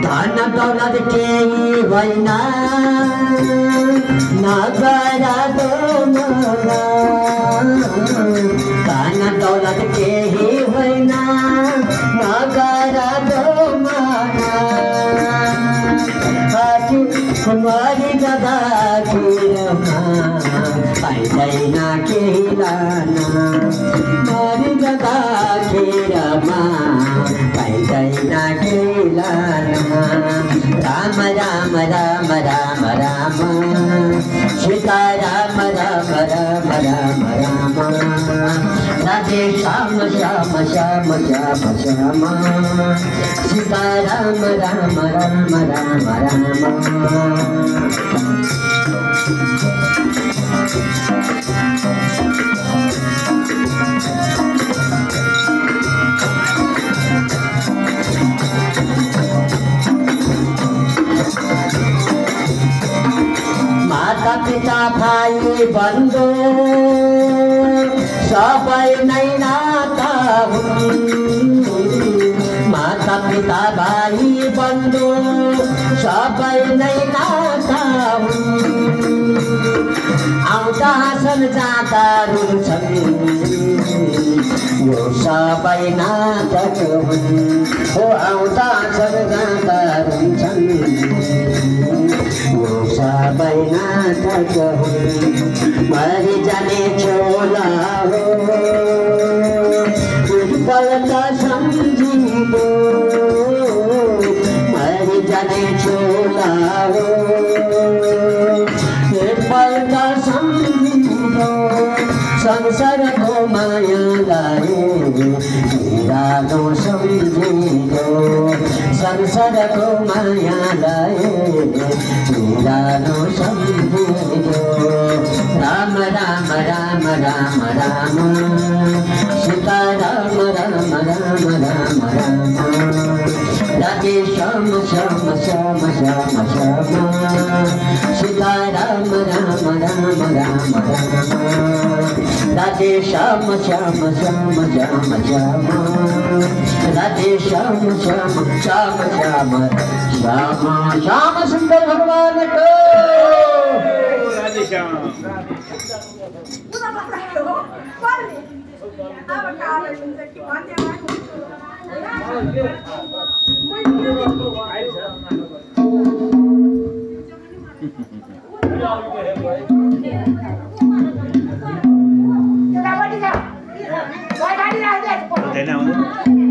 धन दौलत केही होइन नगरा दोमरा धन दौलत केही होइन नगरा दोमरा मरि जाँदाखेरमा पाइँदैन केही लान मरि जाँदाखेरमा पाइँदैन केही लान राम राम राम राम राम सीता राम राम राम राम राम राधे श्याम श्याम श्याम श्याम श्याम सीता राम राम राम राम राम माता पिता भाइ बन्धु सबै नै नाता हुन् माता पिता भाइ बन्धु सबै नै नाता हुन् आउँदा हाँस्छन् जाँदा रुन्छन् यो सबै नाटक हुन् हो आउँदा हाँस्छन् जाँदा रुन्छन् यो सबै नाटक हुन् मरि जाने छोला हो पल्ट सम्झिँदो मरि जाने छोला हो पल्ट सम्झिँदो संसारको मायालाई निरालो सम्झिँदो संसारको मायालाई निरालो सम्झिँदो राम राम राम राम राम सीता राम राम राम राम राम राधे श्याम श्याम श्याम श्याम श्याम सीता राम राम राम राम राम राधे श्याम श्याम श्याम श्याम श्याम राधे श्याम श्याम श्याम श्याम श्याम श्याम सुंदर भगवान को Radhe Shyam Thế nào nữa?